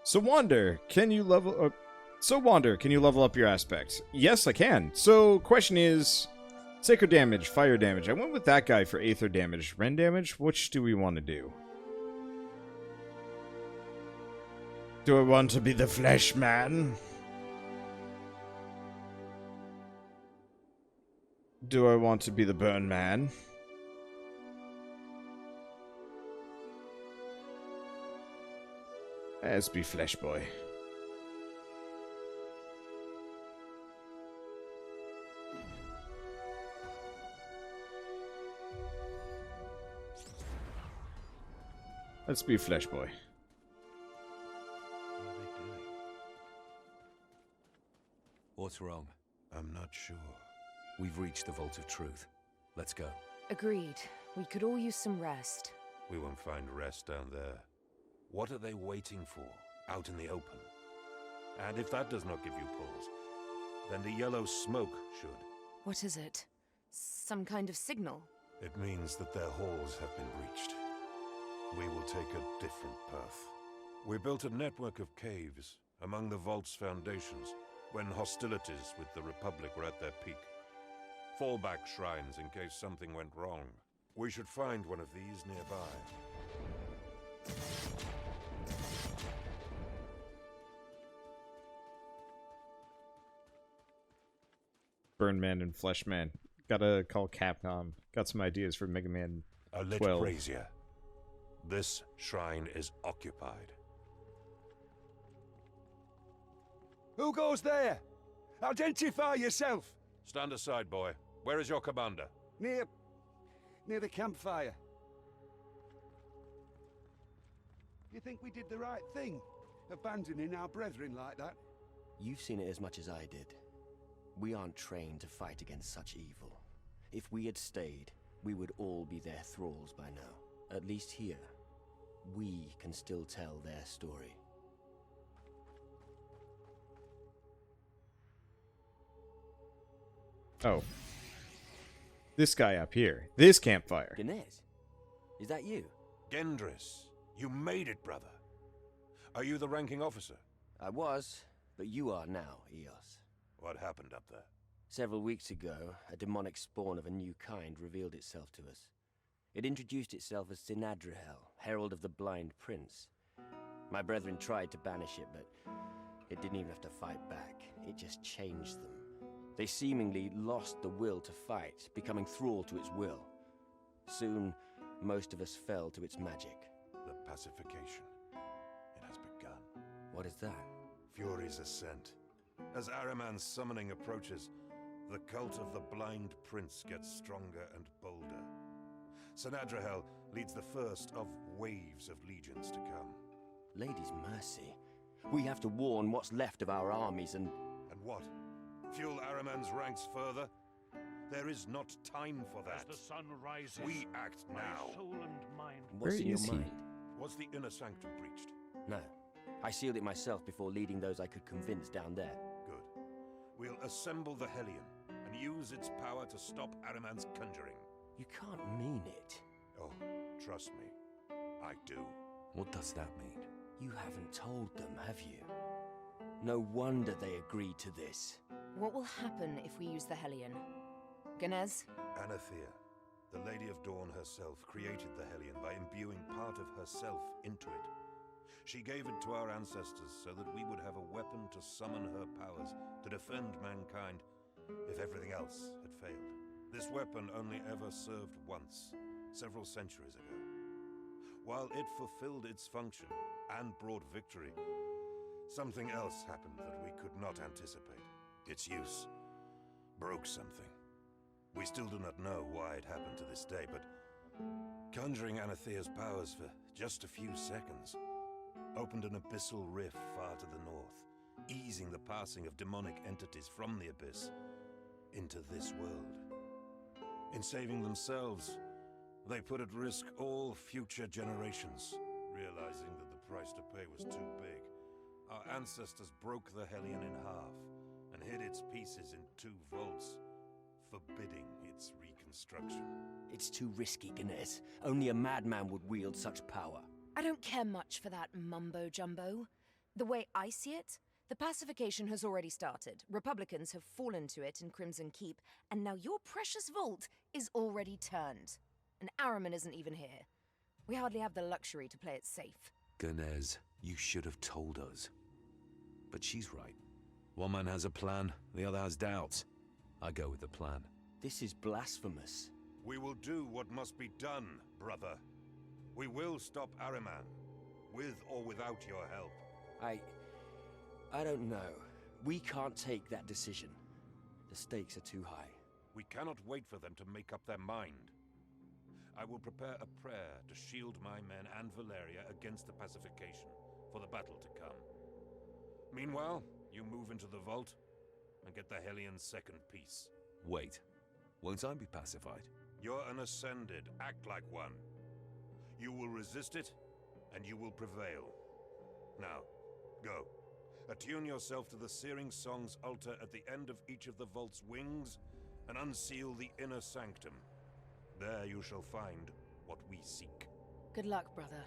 So Wander, can you level up? Can you level up your aspect? Yes, I can. So, question is, sacred damage, fire damage. I went with that guy for aether damage. Ren damage, which do we want to do? Do I want to be the flesh man? Do I want to be the burn man? Let's be flesh boy. Let's be flesh boy. What are they doing? What's wrong? I'm not sure. We've reached the Vault of Truth. Let's go. Agreed. We could all use some rest. We won't find rest down there. What are they waiting for, out in the open? And if that does not give you pause, then the yellow smoke should. What is it? Some kind of signal? It means that their halls have been breached. We will take a different path. We built a network of caves among the Vault's foundations when hostilities with the Republic were at their peak. Fallback shrines in case something went wrong. We should find one of these nearby. Burn Man and Flesh Man. Gotta call Capcom. Got some ideas for Mega Man A lit 12. brazier. This shrine is occupied. Who goes there? Identify yourself! Stand aside, boy. Where is your commander? Near the campfire. You think we did the right thing? Abandoning our brethren like that? You've seen it as much as I did. We aren't trained to fight against such evil. If we had stayed, we would all be their thralls by now. At least here, we can still tell their story. Oh. This guy up here. This campfire. Ganesh, is that you? Gendris, you made it, brother. Are you the ranking officer? I was, but you are now, Eos. What happened up there? Several weeks ago, a demonic spawn of a new kind revealed itself to us. It introduced itself as Sinadrahel, Herald of the Blind Prince. My brethren tried to banish it, but it didn't even have to fight back. It just changed them. They seemingly lost the will to fight, becoming thrall to its will. Soon, most of us fell to its magic. The pacification. It has begun. What is that? Fury's ascent. As Ahriman's summoning approaches, the cult of the Blind Prince gets stronger and bolder. Sinadrahel leads the first of waves of legions to come. Lady's mercy. We have to warn what's left of our armies and... And what? Fuel Ahriman's ranks further? There is not time for that. As the sun rises, We act my now. soul and mind. What's Where in your is he? mind? Was the inner sanctum breached? No. I sealed it myself before leading those I could convince down there. Good. We'll assemble the Hellion and use its power to stop Ahriman's conjuring. You can't mean it. Oh, trust me. I do. What does that mean? You haven't told them, have you? No wonder they agreed to this. What will happen if we use the Hellion? Ganez? Anathea, the Lady of Dawn herself, created the Hellion by imbuing part of herself into it. She gave it to our ancestors so that we would have a weapon to summon her powers to defend mankind if everything else had failed. This weapon only ever served once, several centuries ago. While it fulfilled its function and brought victory, something else happened that we could not anticipate. Its use broke something. We still do not know why it happened to this day, but conjuring Anathea's powers for just a few seconds opened an abyssal rift far to the north, easing the passing of demonic entities from the abyss into this world. In saving themselves, they put at risk all future generations, realizing that the price to pay was too big. Our ancestors broke the Hellion in half and hid its pieces in 2 vaults, forbidding its reconstruction. It's too risky, Ganesh. Only a madman would wield such power. I don't care much for that mumbo-jumbo. The way I see it, the pacification has already started. Republicans have fallen to it in Crimson Keep, and now your precious vault is already turned. And Araman isn't even here. We hardly have the luxury to play it safe. Gomez, you should have told us. But she's right. One man has a plan, the other has doubts. I go with the plan. This is blasphemous. We will do what must be done, brother. We will stop Araman, with or without your help. I don't know. We can't take that decision. The stakes are too high. We cannot wait for them to make up their mind. I will prepare a prayer to shield my men and Valeria against the pacification, for the battle to come. Meanwhile, you move into the vault and get the Hellions' second piece. Wait, won't I be pacified? You're an Ascended. Act like one. You will resist it, and you will prevail. Now, go. Attune yourself to the Searing Song's altar at the end of each of the vault's wings, and unseal the inner sanctum. There you shall find what we seek. Good luck, brother.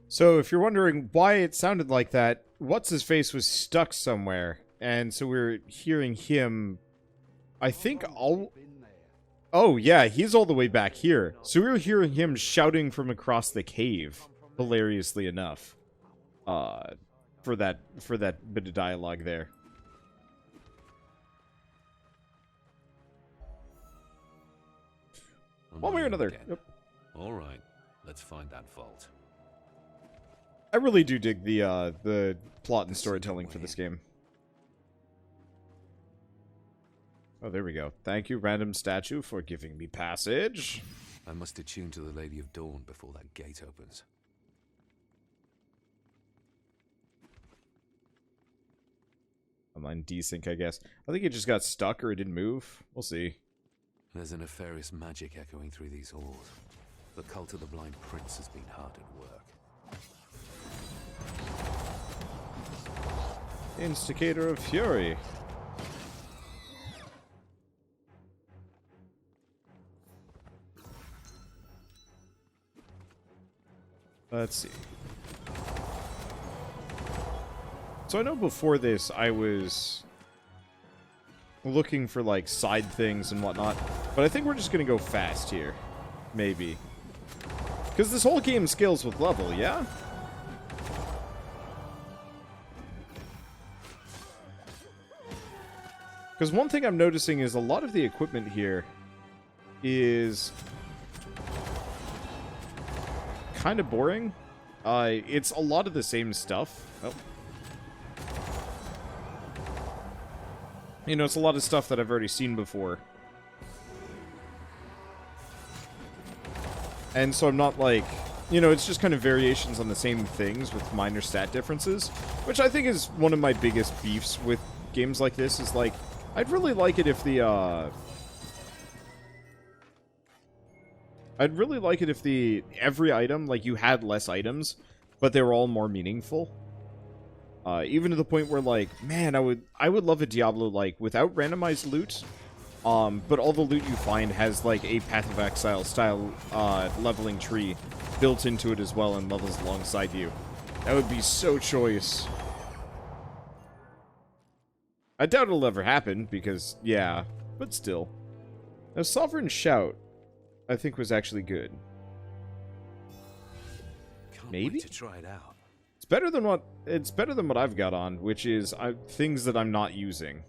So, if you're wondering why it sounded like that, What's-His-Face was stuck somewhere, and so we're hearing him, I think, Oh, yeah, he's all the way back here. So we were hearing him shouting from across the cave, hilariously enough, for that bit of dialogue there. One way or another. Yep. All right, let's find that vault. I really do dig the plot and storytelling for this game. Oh, there we go. Thank you, random statue, for giving me passage. I must attune to the Lady of Dawn before that gate opens. Online desync, I guess. I think it just got stuck or it didn't move. We'll see. There's a nefarious magic echoing through these halls. The cult of the Blind Prince has been hard at work. Instigator of Fury. Let's see. So I know before this I was looking for like side things and whatnot, but I think we're just gonna go fast here. Maybe. Because this whole game scales with level, yeah? Because one thing I'm noticing is a lot of the equipment here is kind of boring. It's a lot of the same stuff. Oh. You know, it's a lot of stuff that I've already seen before. And so I'm not like, you know, it's just kind of variations on the same things with minor stat differences, which I think is one of my biggest beefs with games like this, is like, I'd really like it if the, every item, like, you had less items, but they were all more meaningful. Even to the point where, like, man, I would love a Diablo, like, without randomized loot, but all the loot you find has, like, a Path of Exile style, leveling tree built into it as well and levels alongside you. That would be so choice. I doubt it'll ever happen, because, yeah, but still. Now, Sovereign Shout, I think, was actually good. Can't Maybe? wait to try it out. It's better than what I've got on, which is things that I'm not using.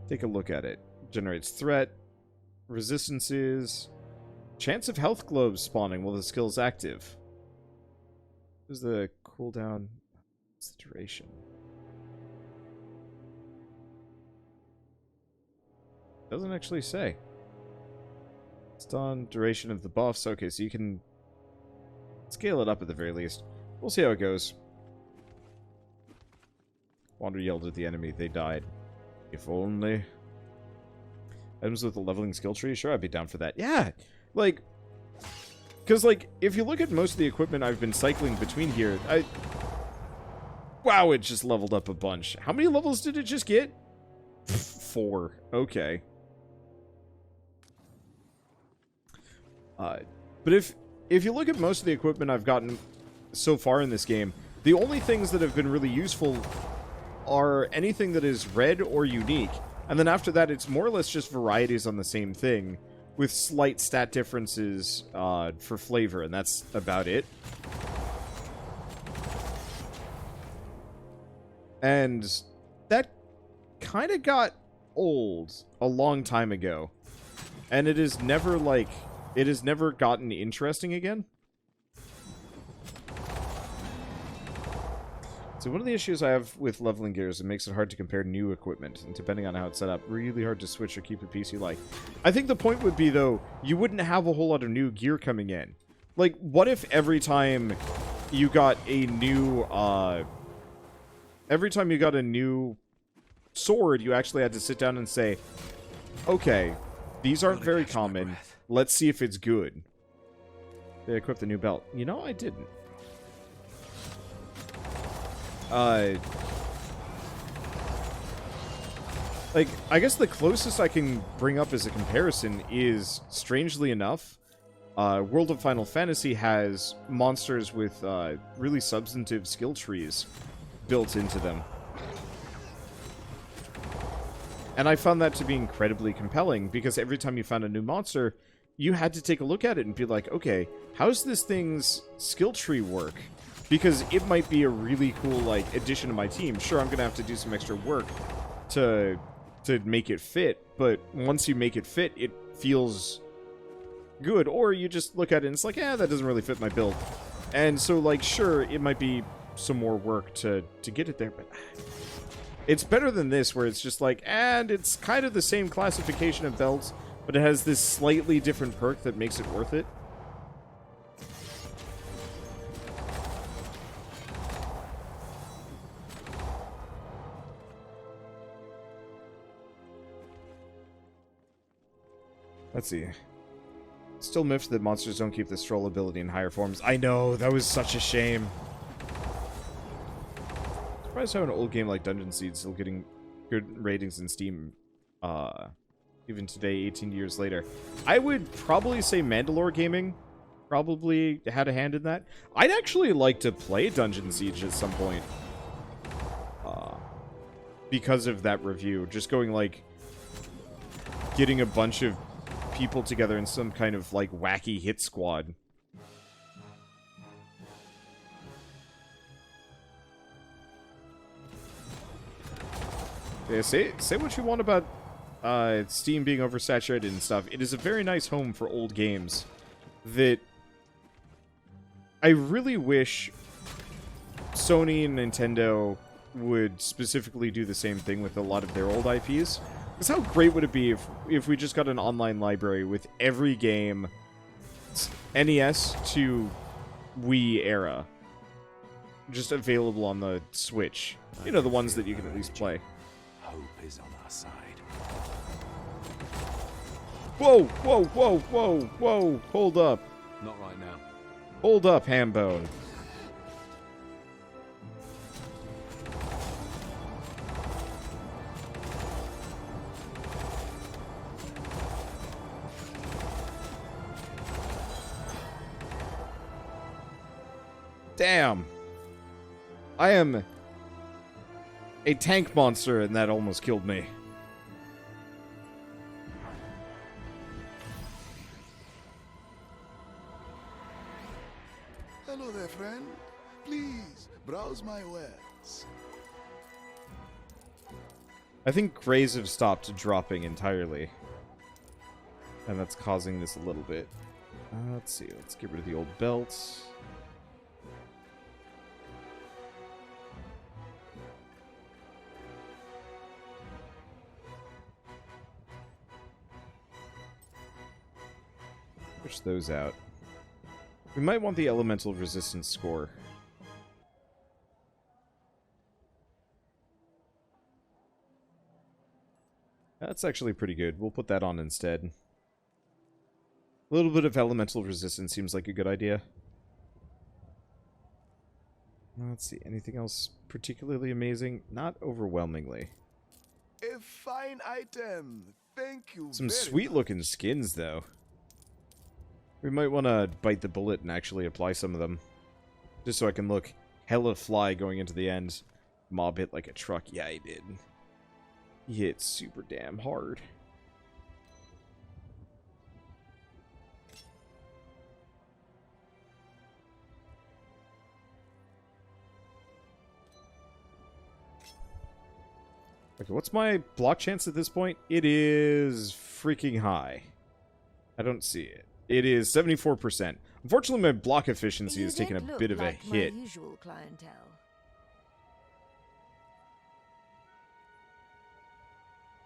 Take a look at it. Generates threat, resistances, chance of health globes spawning while the skill is active. What is the cooldown? What's the duration? Doesn't actually say. It's on duration of the buffs. Okay, so you can scale it up at the very least. We'll see how it goes. Wander yelled at the enemy. They died. If only. Items with a leveling skill tree? Sure, I'd be down for that. Yeah! Like, because, like, if you look at most of the equipment I've been cycling between here, wow, it just leveled up a bunch. How many levels did it just get? 4. Okay. But if you look at most of the equipment I've gotten so far in this game, the only things that have been really useful are anything that is red or unique. And then after that, it's more or less just varieties on the same thing, with slight stat differences for flavor, and that's about it. And that kind of got old a long time ago. And it is never, like, it has never gotten interesting again. So one of the issues I have with leveling gear is it makes it hard to compare new equipment, and depending on how it's set up, really hard to switch or keep a piece you like. I think the point would be, though, you wouldn't have a whole lot of new gear coming in. Like, what if every time you got a new, sword, you actually had to sit down and say, okay, these aren't very common, let's see if it's good. They equipped the new belt. You know, I didn't. Like, I guess the closest I can bring up as a comparison is, strangely enough, World of Final Fantasy has monsters with really substantive skill trees built into them. And I found that to be incredibly compelling, because every time you found a new monster, you had to take a look at it and be like, okay, how's this thing's skill tree work? Because it might be a really cool, like, addition to my team. Sure, I'm gonna have to do some extra work to make it fit, but once you make it fit, it feels good. Or you just look at it and it's like, that doesn't really fit my build. And so, like, sure, it might be some more work to get it there, but it's better than this, where it's just like, and it's kind of the same classification of belts, but it has this slightly different perk that makes it worth it. Let's see. Still miffed that monsters don't keep the stroll ability in higher forms. I know, that was such a shame. Surprised how an old game like Dungeon Siege is still getting good ratings in Steam, even today, 18 years later. I would probably say Mandalore Gaming probably had a hand in that. I'd actually like to play Dungeon Siege at some point, because of that review. Just going, like, getting a bunch of people together in some kind of, like, wacky hit squad. Yeah, say what you want about Steam being oversaturated and stuff. It is a very nice home for old games that I really wish Sony and Nintendo would specifically do the same thing with a lot of their old IPs. Because how great would it be if we just got an online library with every game NES to Wii era just available on the Switch. You know, the ones that you can at least play. Hope is on our side. Whoa, whoa, whoa, whoa, whoa, hold up. Not right now. Hold up, Hambone. Damn. I am a tank monster, and that almost killed me. Hello there, friend. Please, browse my wares. I think grays have stopped dropping entirely. And that's causing this a little bit. Let's see. Let's get rid of the old belts. Push those out. We might want the elemental resistance score. That's actually pretty good. We'll put that on instead. A little bit of elemental resistance seems like a good idea. Let's see. Anything else particularly amazing? Not overwhelmingly. A fine item. Thank you. Some very sweet much. looking skins, though. We might want to bite the bullet and actually apply some of them. Just so I can look hella fly going into the end. Mob hit like a truck. Yeah, he did. He hit super damn hard. Okay, what's my block chance at this point? It is freaking high. I don't see it. It is 74%. Unfortunately, my block efficiency has taken a bit of a hit. My usual clientele.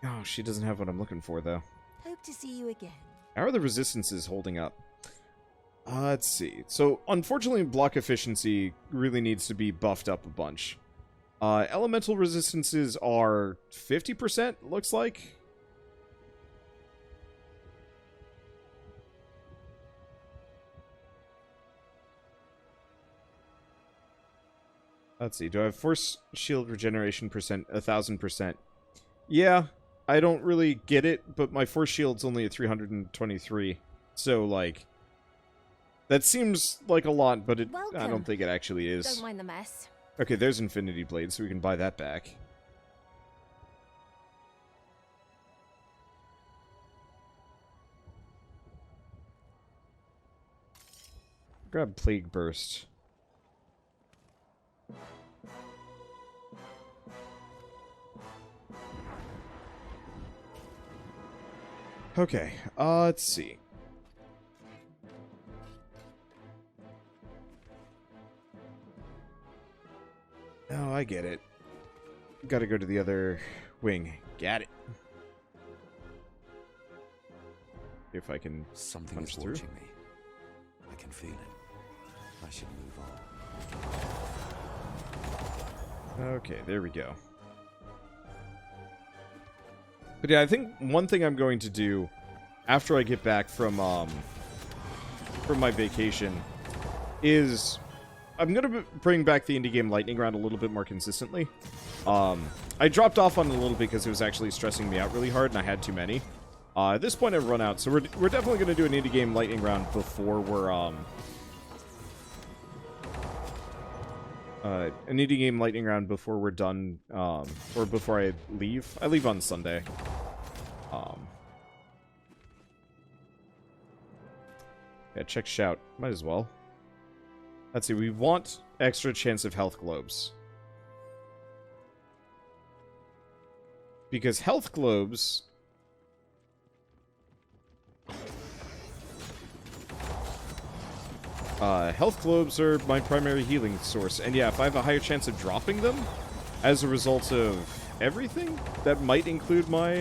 Oh, she doesn't have what I'm looking for, though. Hope to see you again. How are the resistances holding up? Let's see. So, unfortunately, block efficiency really needs to be buffed up a bunch. Elemental resistances are 50%, looks like. Let's see. Do I have force shield regeneration percent? 1000%. Yeah, I don't really get it, but my force shield's only at 323. So, like, that seems like a lot, but I don't think it actually is. Don't mind the mess. Okay, there's Infinity Blade, so we can buy that back. Grab Plague Burst. Okay, let's see. Oh, I get it. Gotta go to the other wing. Got it. If I can Something punch is through. watching me. I can feel it. I should move on. Okay, there we go. But yeah, I think one thing I'm going to do after I get back from my vacation is I'm going to bring back the indie game lightning round a little bit more consistently. I dropped off on it a little bit because it was actually stressing me out really hard and I had too many. At this point I've run out, so we're definitely going to do an indie game lightning round before we're an indie game lightning round before we're done, or before I leave. I leave on Sunday. Yeah, check shout. Might as well. Let's see, we want extra chance of health globes. Because health globes... health globes are my primary healing source. And yeah, if I have a higher chance of dropping them as a result of everything, that might include my,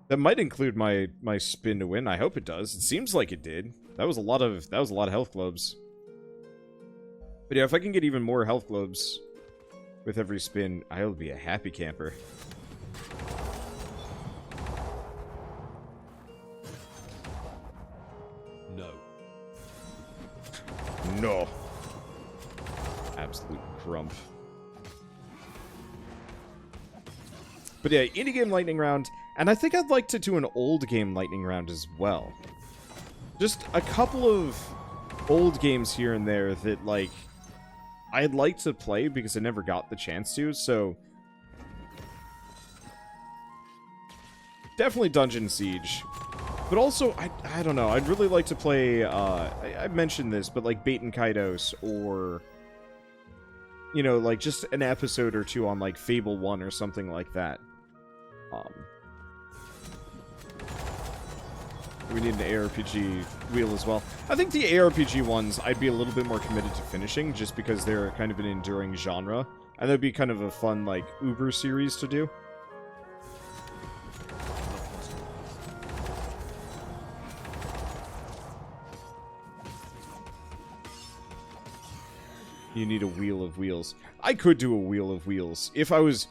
that might include my spin to win. I hope it does. It seems like it did. That was a lot of health globes. But yeah, if I can get even more health globes with every spin, I'll be a happy camper. No. No. Absolute grump. But yeah, indie game lightning round, and I think I'd like to do an old game lightning round as well. Just a couple of old games here and there that, like, I'd like to play because I never got the chance to, so... Definitely Dungeon Siege. But also, I don't know, I'd really like to play, I mentioned this, but like Bait and Kaidos, or... You know, like just an episode or two on like Fable 1 or something like that. We need an ARPG wheel as well. I think the ARPG ones I'd be a little bit more committed to finishing, just because they're kind of an enduring genre. And that'd be kind of a fun, like, Uber series to do. You need a Wheel of Wheels. I could do a Wheel of Wheels. If I was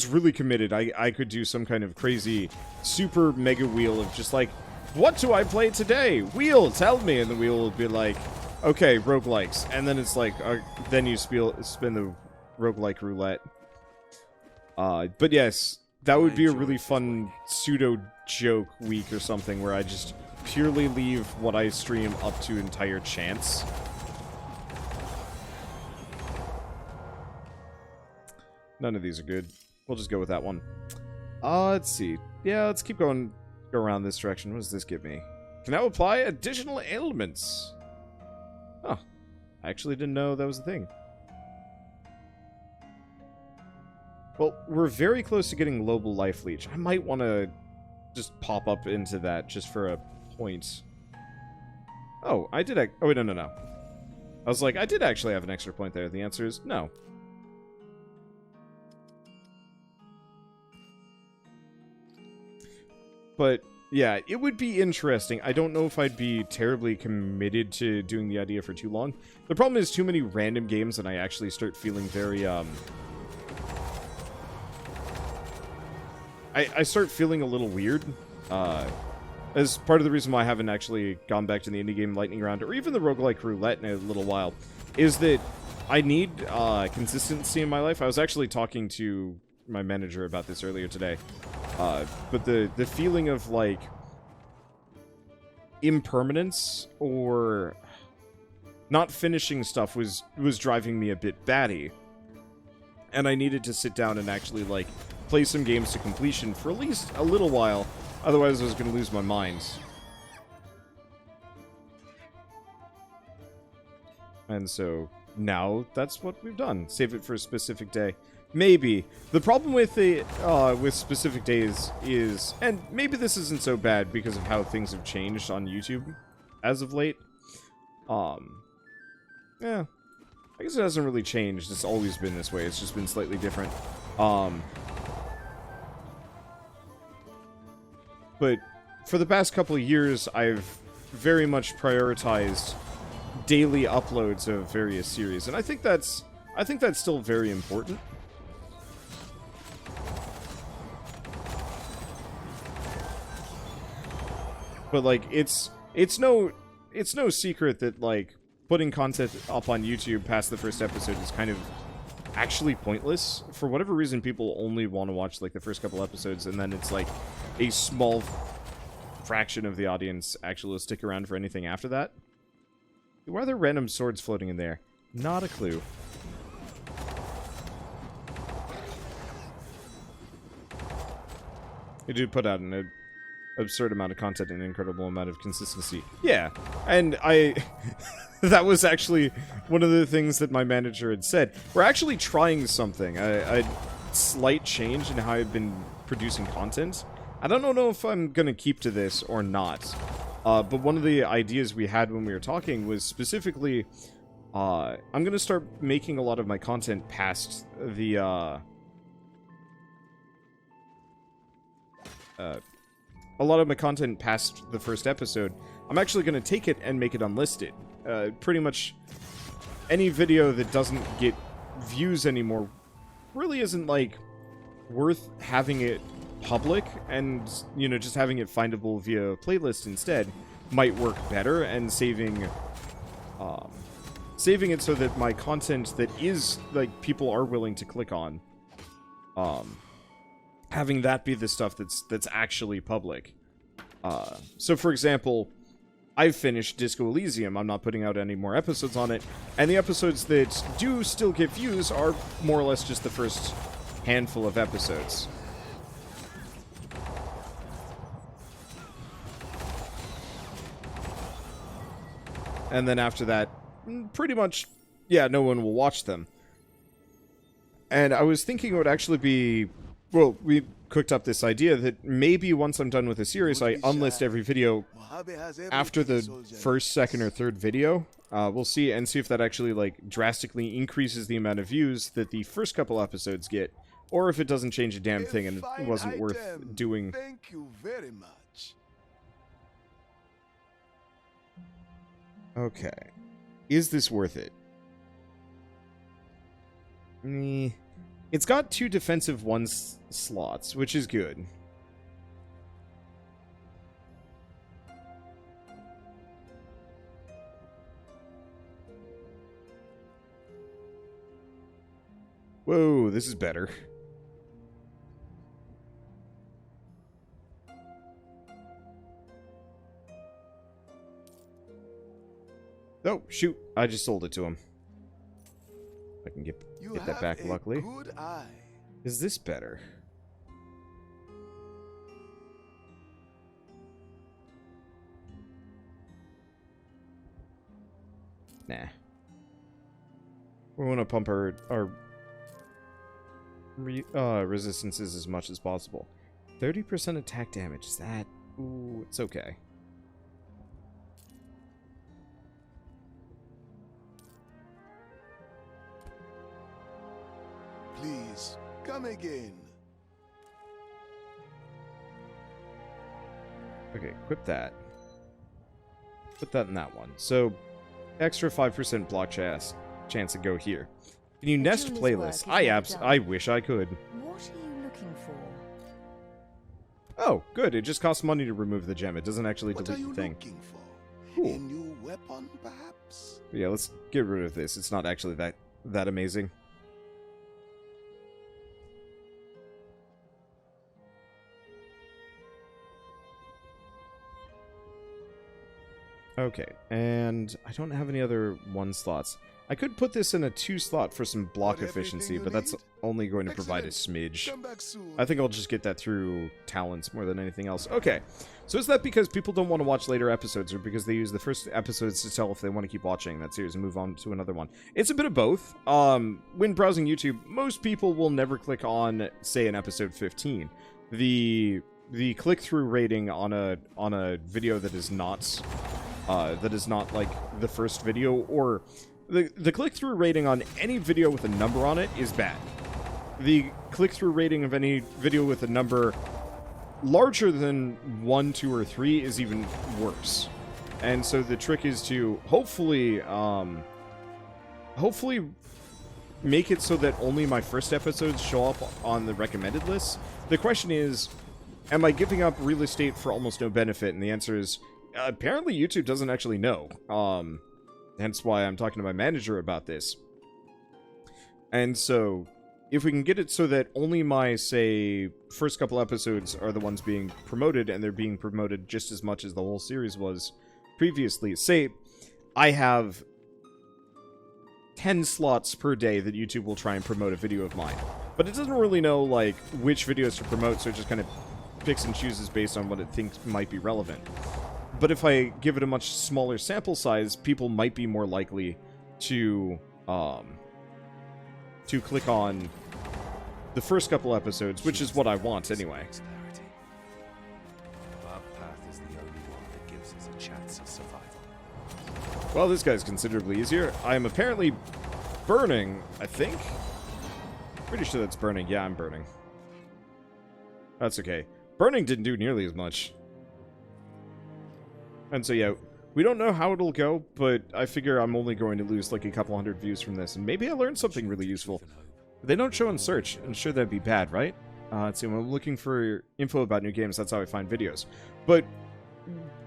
really committed, I could do some kind of crazy super mega wheel of just like, what do I play today? Wheel, tell me. And the wheel will be like, okay, roguelikes. And then it's like, then you spin the roguelike roulette. But yes, that would be a really fun pseudo-joke week or something where I just purely leave what I stream up to entire chance. None of these are good. We'll just go with that one. Let's see. Yeah, let's keep going. Go around this direction. What does this give me? Can now apply additional ailments. Oh, I actually didn't know that was a thing. Well, we're very close to getting global life leech. I might want to just pop up into that just for a point. Oh, I did. Oh, wait, no. I was like, I did actually have an extra point there. The answer is no. But yeah, it would be interesting. I don't know if I'd be terribly committed to doing the idea for too long. The problem is too many random games and I actually start feeling very, I start feeling a little weird. As part of the reason why I haven't actually gone back to the indie game lightning round, or even the roguelike roulette in a little while, is that I need consistency in my life. I was actually talking to my manager about this earlier today. But the feeling of, like, impermanence or not finishing stuff was driving me a bit batty. And I needed to sit down and actually, like, play some games to completion for at least a little while. Otherwise, I was going to lose my mind. And so, now, that's what we've done. Save it for a specific day. Maybe. The problem with the with specific days is, and maybe this isn't so bad because of how things have changed on YouTube as of late. Yeah. I guess it hasn't really changed. It's always been this way. It's just been slightly different. But for the past couple of years, I've very much prioritized daily uploads of various series, and I think that's still very important. But like it's no secret that like putting content up on YouTube past the first episode is kind of actually pointless. For whatever reason, people only want to watch like the first couple episodes, and then it's like a small fraction of the audience actually will stick around for anything after that. Why are there random swords floating in there? Not a clue. They do put out an absurd amount of content and an incredible amount of consistency. Yeah, and that was actually one of the things that my manager had said. We're actually trying something. A slight change in how I've been producing content. I don't know if I'm going to keep to this or not. But one of the ideas we had when we were talking was specifically, I'm going to start making a lot of my content past the, a lot of my content past the first episode. I'm actually going to take it and make it unlisted. Pretty much any video that doesn't get views anymore really isn't, like, worth having it public, and, you know, just having it findable via playlist instead might work better, and saving it so that my content that is, like, people are willing to click on, having that be the stuff that's actually public. So, for example, I've finished Disco Elysium. I'm not putting out any more episodes on it, and the episodes that do still get views are more or less just the first handful of episodes. And then after that, pretty much, yeah, no one will watch them. And I was thinking it would actually be, well, we cooked up this idea that maybe once I'm done with the series, I unlist every video after the first, second, or third video. We'll see, and see if that actually, like, drastically increases the amount of views that the first couple episodes get, or if it doesn't change a damn thing and it wasn't worth doing. Thank you very much. Okay. Is this worth it? It's got 2 defensive slots, which is good. Whoa, this is better. Oh, shoot. I just sold it to him. I can get that back, luckily. Good eye. Is this better? Nah. We want to pump our resistances as much as possible. 30% attack damage. Is that... Ooh, it's okay. Please, come again. Okay, equip that. Put that in that one. So, extra 5% block chance to go here. Can you nest playlists? I wish I could. What are you looking for? Oh, good. It just costs money to remove the gem. It doesn't actually What are delete you the thing. looking for? Cool. A new weapon, perhaps? Yeah, let's get rid of this. It's not actually that amazing. Okay, and I don't have any other 1 slots. I could put this in a 2 slot for some block Got everything efficiency, you but that's need? only going to provide a Excellent. smidge. Come back soon. I think I'll just get that through talents more than anything else. Okay, so is that because people don't want to watch later episodes, or because they use the first episodes to tell if they want to keep watching that series and move on to another one? It's a bit of both. When browsing YouTube, most people will never click on, say, an episode 15. The click-through rating on a video that is not like the first video, or the click-through rating on any video with a number on it is bad. The click-through rating of any video with a number larger than 1, 2, or 3 is even worse. And so the trick is to hopefully make it so that only my first episodes show up on the recommended list. The question is, am I giving up real estate for almost no benefit? And the answer is, apparently YouTube doesn't actually know. Hence why I'm talking to my manager about this. And so, if we can get it so that only my, say, first couple episodes are the ones being promoted, and they're being promoted just as much as the whole series was previously. Say, I have 10 slots per day that YouTube will try and promote a video of mine. But it doesn't really know, like, which videos to promote, so it just kind of picks and chooses based on what it thinks might be relevant. But if I give it a much smaller sample size, people might be more likely to click on the first couple episodes, which is what I want anyway. Our path is the only one that gives us a chance of survival. Well, this guy's considerably easier. I am apparently burning, I think. Pretty sure that's burning. Yeah, I'm burning. That's okay. Burning didn't do nearly as much. And so, yeah, we don't know how it'll go, but I figure I'm only going to lose like a couple hundred views from this, and maybe I learned something really useful. They don't show in search, and sure, that'd be bad, right? Let's see, when I'm looking for info about new games, that's how I find videos. But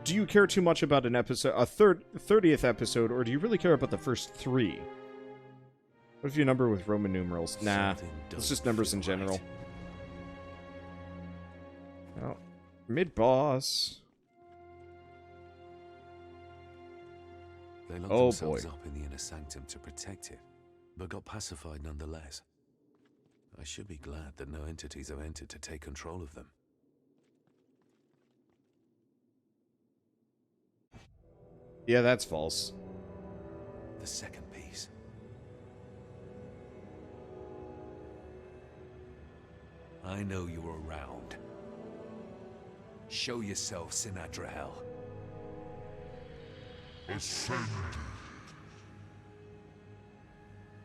do you care too much about an episode, a 30th episode, or do you really care about the first 3? What if you number with Roman numerals? Nah, it's just numbers in general. Well, mid-boss. They locked Oh, themselves boy. up in the inner sanctum to protect it, but got pacified nonetheless. I should be glad that no entities have entered to take control of them. Yeah, that's false. The second piece. I know you're around. Show yourself, Sinadrahel. Ascended.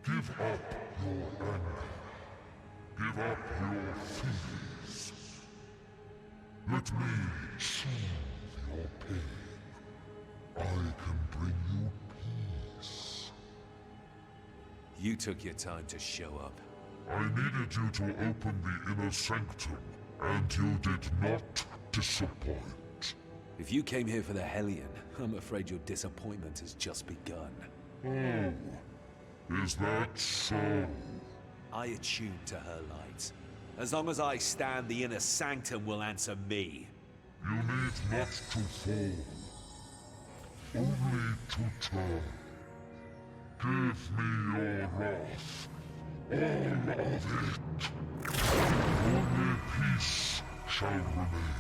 Give up your anger. Give up your fears. Let me soothe your pain. I can bring you peace. You took your time to show up. I needed you to open the inner sanctum, and you did not disappoint. If you came here for the Hellion, I'm afraid your disappointment has just begun. Oh, is that so? I attune to her light. As long as I stand, the inner sanctum will answer me. You need not to fall, only to turn. Give me your wrath. All of it. Only peace shall remain.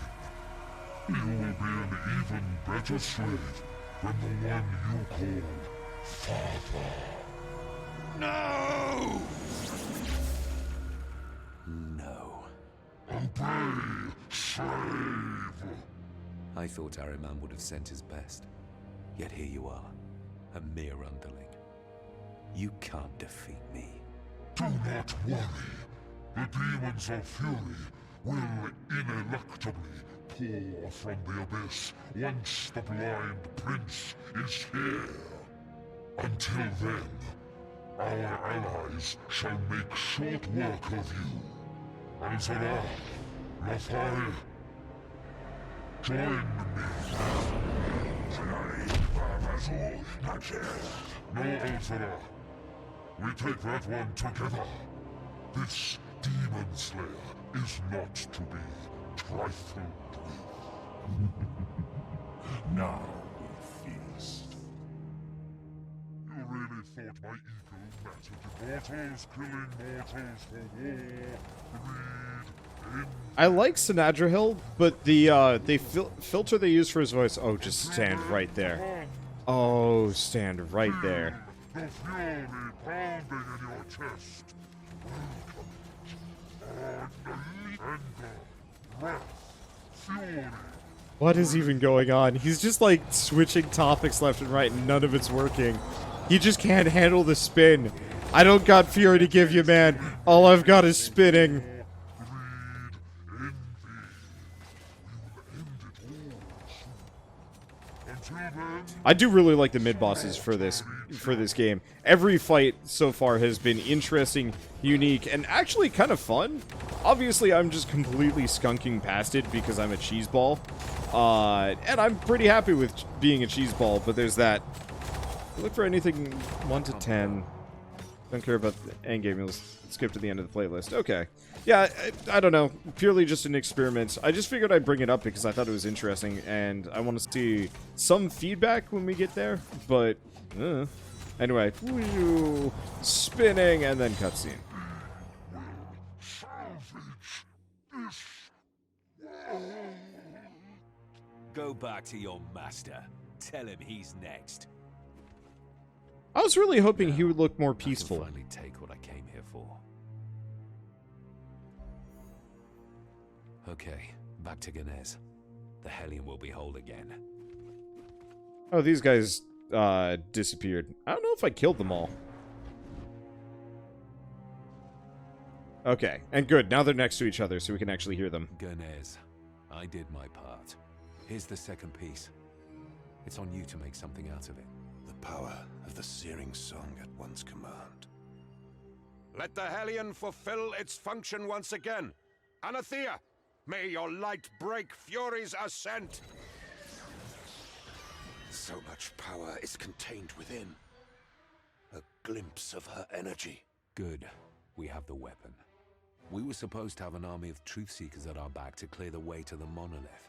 You will be an even better slave than the one you call Father. No! No. Obey, slave! I thought Ahriman would have sent his best. Yet here you are, a mere underling. You can't defeat me. Do not worry. The demons of fury will ineluctably pour from the abyss once the blind prince is here. Until then, our allies shall make short work of you. Anzara, Lafai, join me. No, Anzara. We take that one together. This demon slayer is not to be trifled with. Now we feast. You really thought my ego mattered? Mortals killing mortals for war, greed, I like Sinadrahel, but the filter they use for his voice. Oh, just stand right there. Oh, stand right there. the fury pounding in your chest. Anger, wrath, fury. What is even going on? He's just like switching topics left and right and none of it's working. He just can't handle the spin. I don't got fury to give you, man. All I've got is spinning. I do really like the mid-bosses for this game. Every fight so far has been interesting, unique, and actually kind of fun. Obviously, I'm just completely skunking past it because I'm a cheeseball. And I'm pretty happy with being a cheeseball, but there's that. Look for anything 1 to 10. Don't care about the endgame. Let's skip to the end of the playlist. Okay. Yeah, I don't know. Purely just an experiment. I just figured I'd bring it up because I thought it was interesting, and I want to see some feedback when we get there, but... Anyway. Spinning, and then cutscene. Go back to your master. Tell him he's next. I was really hoping he would look more peaceful. I can finally take what I came here for. Okay, back to Ganez. The Hellion will be whole again. Oh, these guys, disappeared. I don't know if I killed them all. Okay, and good. Now they're next to each other, so we can actually hear them. Ganez, I did my part. Here's the second piece. It's on you to make something out of it. The power of the searing song at one's command. Let the Hellion fulfill its function once again. Anathea, may your light break Fury's ascent. So much power is contained within. A glimpse of her energy. Good. We have the weapon. We were supposed to have an army of truth seekers at our back to clear the way to the monolith.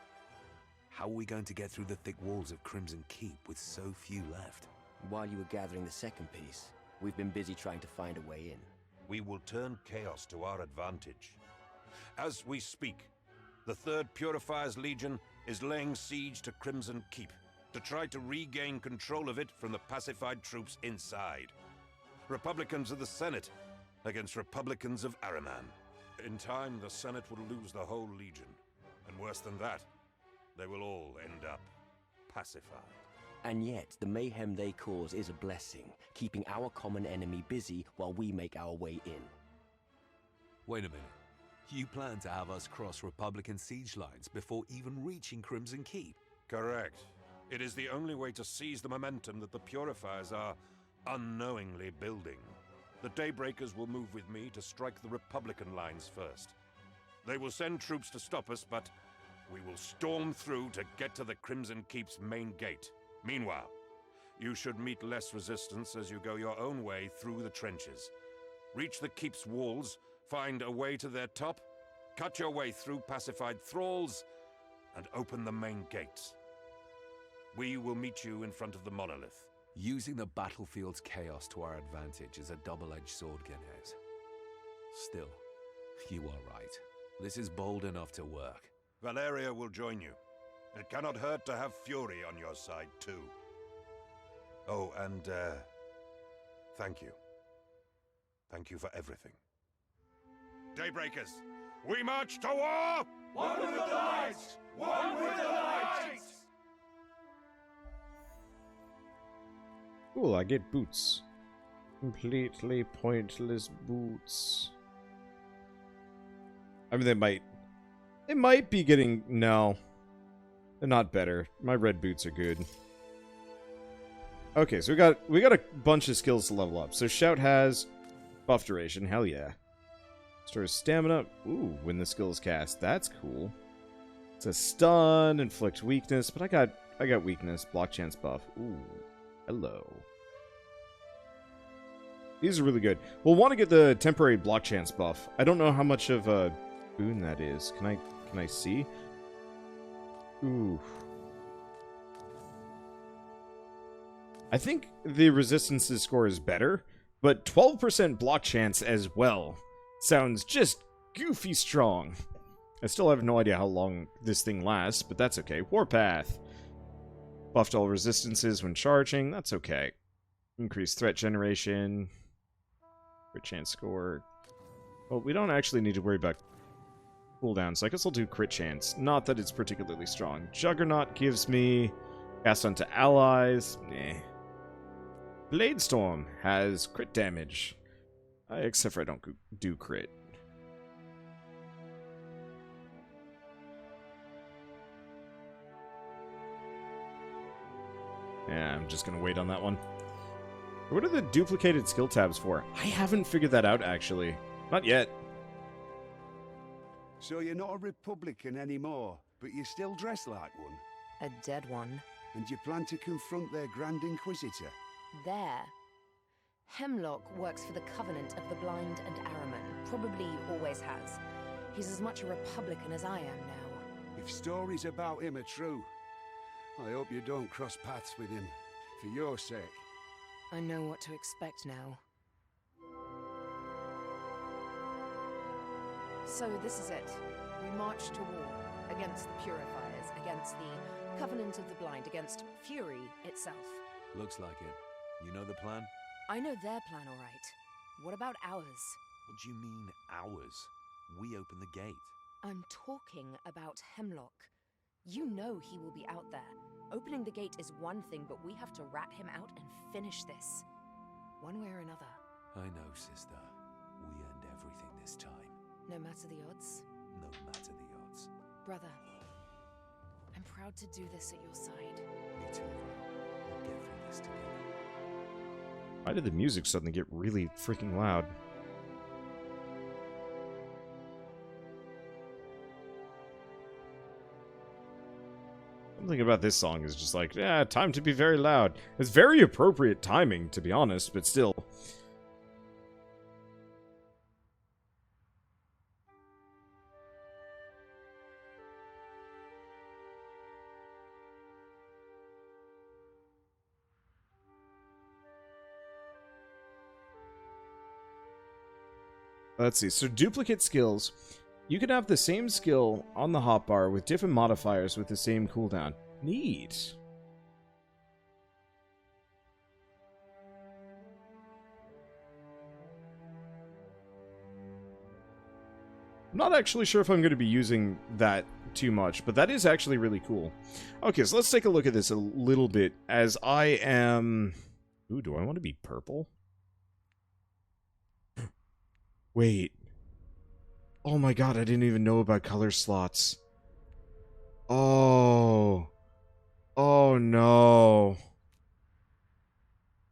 How are we going to get through the thick walls of Crimson Keep with so few left? While you were gathering the second piece, we've been busy trying to find a way in. We will turn chaos to our advantage. As we speak, the 3rd Purifier's Legion is laying siege to Crimson Keep to try to regain control of it from the pacified troops inside. Republicans of the Senate against Republicans of Ahriman. In time, the Senate will lose the whole Legion. And worse than that, they will all end up pacified. And yet, the mayhem they cause is a blessing, keeping our common enemy busy while we make our way in. Wait a minute. You plan to have us cross Republican siege lines before even reaching Crimson Keep? Correct. It is the only way to seize the momentum that the Purifiers are unknowingly building. The Daybreakers will move with me to strike the Republican lines first. They will send troops to stop us, but we will storm through to get to the Crimson Keep's main gate. Meanwhile, you should meet less resistance as you go your own way through the trenches. Reach the Keep's walls, find a way to their top, cut your way through pacified Thralls, and open the main gates. We will meet you in front of the monolith. Using the battlefield's chaos to our advantage is a double-edged sword, Genez. Still, you are right. This is bold enough to work. Valeria will join you. It cannot hurt to have Fury on your side, too. Oh, and, thank you. Thank you for everything. Daybreakers, we march to war! One with the light! One with the light! Cool, I get boots. Completely pointless boots. I mean, they might be getting, no. They're not better. My red boots are good. Okay, so we got a bunch of skills to level up. So Shout has buff duration, hell yeah. Stores stamina, ooh, when the skill is cast. That's cool. It's a stun, inflict weakness, but I got weakness, block chance buff. Ooh, hello. These are really good. We'll want to get the temporary block chance buff. I don't know how much of a boon that is. Can I see? Ooh. I think the resistances score is better, but 12% block chance as well sounds just goofy strong. I still have no idea how long this thing lasts, but that's okay. Warpath. Buffed all resistances when charging. That's okay. Increased threat generation. Crit chance score. Well, we don't actually need to worry about cooldown, so I guess I'll do crit chance. Not that it's particularly strong. Juggernaut gives me cast onto allies. Nah. Bladestorm has crit damage. Except for I don't do crit. Yeah, I'm just gonna wait on that one. What are the duplicated skill tabs for? I haven't figured that out, actually. Not yet. So you're not a Republican anymore, but you still dress like one? A dead one. And you plan to confront their Grand Inquisitor? There. Hemlock works for the Covenant of the Blind and Araman. Probably always has. He's as much a Republican as I am now. If stories about him are true, I hope you don't cross paths with him. For your sake. I know what to expect now. So this is it. We march to war. Against the Purifiers. Against the Covenant of the Blind. Against Fury itself. Looks like it. You know the plan? I know their plan, all right. What about ours? What do you mean, ours? We open the gate. I'm talking about Hemlock. You know he will be out there. Opening the gate is one thing, but we have to rat him out and finish this. One way or another. I know, sister. We earned everything this time. No matter the odds? No matter the odds. Brother, I'm proud to do this at your side. Me too, Val. We'll get through this together. Why did the music suddenly get really freaking loud? Something about this song is just like, yeah, time to be very loud. It's very appropriate timing, to be honest, but still. Let's see, so duplicate skills. You can have the same skill on the hotbar with different modifiers with the same cooldown. Neat. I'm not actually sure if I'm going to be using that too much, but that is actually really cool. Okay, so let's take a look at this a little bit as I am... Ooh, do I want to be purple? Wait. Oh my god, I didn't even know about color slots. Oh. Oh no.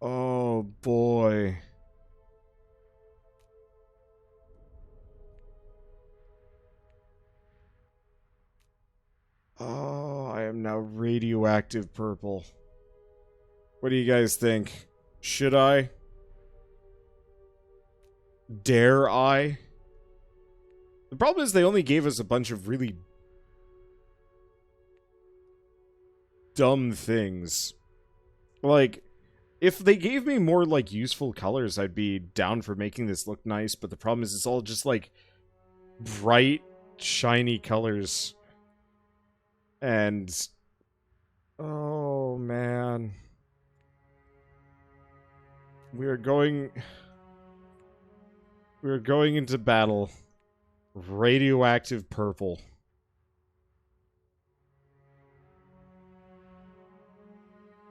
Oh boy. Oh, I am now radioactive purple. What do you guys think? Should I? Dare I? The problem is they only gave us a bunch of really dumb things. Like, If they gave me more, like, useful colors, I'd be down for making this look nice, but the problem is it's all just, like, bright, shiny colors. And... oh, man. We're going into battle. Radioactive purple.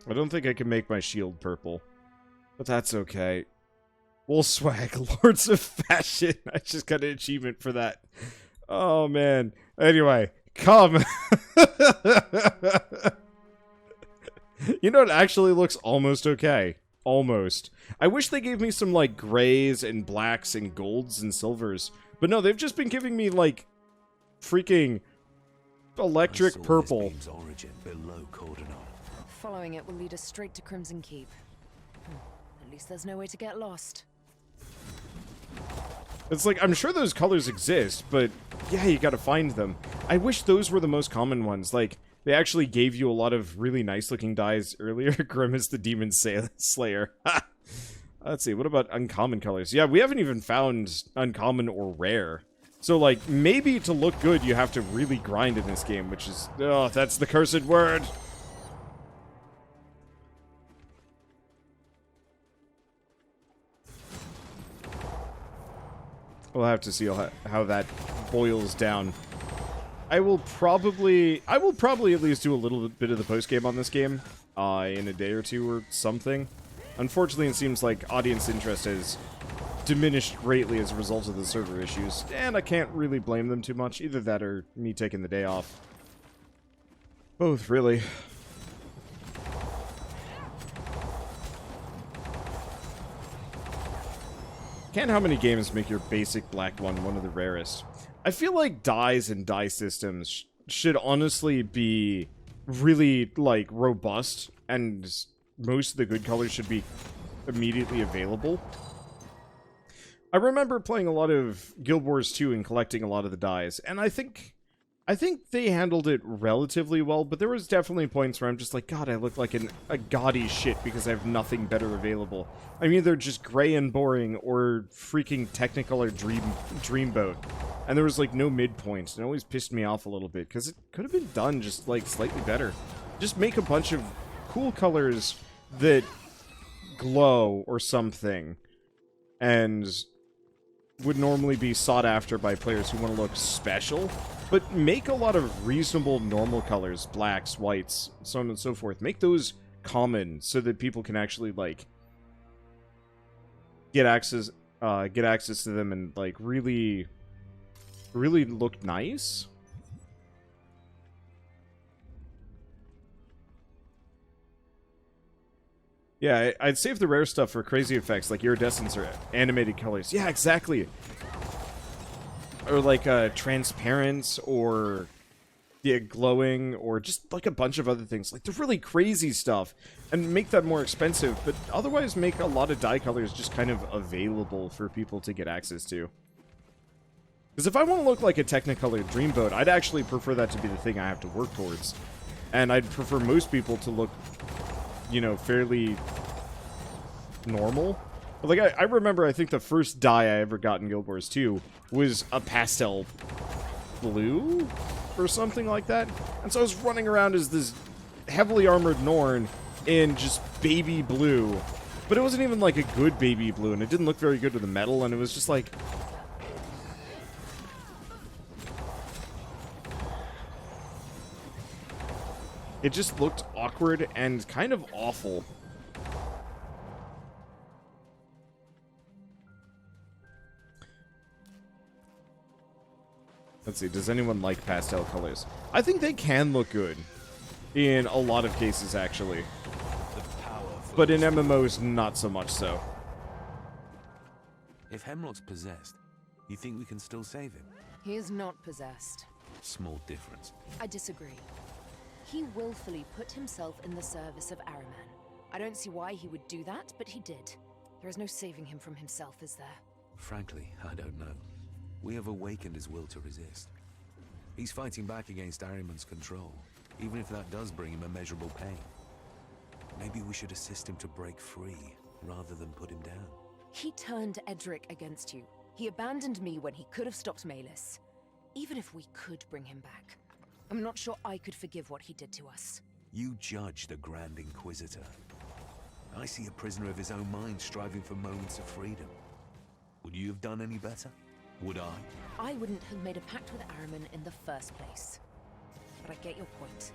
I don't think I can make my shield purple. But that's okay. Wolfswag, Lords of Fashion. I just got an achievement for that. Oh, man. Anyway, come. You know, it actually looks almost okay. Almost. I wish they gave me some, like, grays and blacks and golds and silvers. But no, they've just been giving me, like, freaking electric purple. Origin below Cordonon. Following it will lead us straight to Crimson Keep. At least there's no way to get lost. It's like, I'm sure those colors exist, but yeah, you gotta find them. I wish those were the most common ones. Like, they actually gave you a lot of really nice looking dyes earlier. Grimace the Demon Slayer. Let's see, what about uncommon colors? Yeah, we haven't even found uncommon or rare. So, like, maybe to look good, you have to really grind in this game, which is... oh, that's the cursed word! We'll have to see how that boils down. I will probably at least do a little bit of the post-game on this game, in a day or two or something. Unfortunately, it seems like audience interest has diminished greatly as a result of the server issues, and I can't really blame them too much. Either that or me taking the day off. Both, really. Can't how many games make your basic black one of the rarest. I feel like dyes and dye systems should honestly be really, like, robust, and most of the good colors should be immediately available. I remember playing a lot of Guild Wars 2 and collecting a lot of the dyes, and I think they handled it relatively well, but there was definitely points where I'm just like, God, I look like a gaudy shit because I have nothing better available. I'm either just gray and boring or freaking Technicolor Dreamboat. And there was, like, no midpoint, and it always pissed me off a little bit, because it could have been done just, like, slightly better. Just make a bunch of cool colors that glow or something, and would normally be sought after by players who want to look special. But make a lot of reasonable normal colors, blacks, whites, so on and so forth. Make those common so that people can actually, like, get access to them and, like, really look nice. Yeah, I'd save the rare stuff for crazy effects like iridescence or animated colors. Yeah, exactly. Or like transparent or glowing or just like a bunch of other things. Like the really crazy stuff and make that more expensive, but otherwise make a lot of dye colors just kind of available for people to get access to. Because if I want to look like a Technicolor Dreamboat, I'd actually prefer that to be the thing I have to work towards. And I'd prefer most people to look, you know, fairly normal. But like, I remember, I think the first dye I ever got in Guild Wars 2 was a pastel blue or something like that. And so I was running around as this heavily armored Norn in just baby blue. But it wasn't even like a good baby blue, and it didn't look very good with the metal, and it was just like... it just looked awkward and kind of awful. Let's see, does anyone like pastel colors? I think they can look good. In a lot of cases, actually. But in MMOs, not so much so. If Hemlock's possessed, you think we can still save him? He is not possessed. Small difference. I disagree. He willfully put himself in the service of Ahriman. I don't see why he would do that, but he did. There is no saving him from himself, is there? Frankly, I don't know. We have awakened his will to resist. He's fighting back against Ahriman's control, even if that does bring him immeasurable pain. Maybe we should assist him to break free, rather than put him down. He turned Edric against you. He abandoned me when he could have stopped Malus. Even if we could bring him back, I'm not sure I could forgive what he did to us. You judge the Grand Inquisitor. I see a prisoner of his own mind striving for moments of freedom. Would you have done any better? Would I? I wouldn't have made a pact with Ahriman in the first place. But I get your point.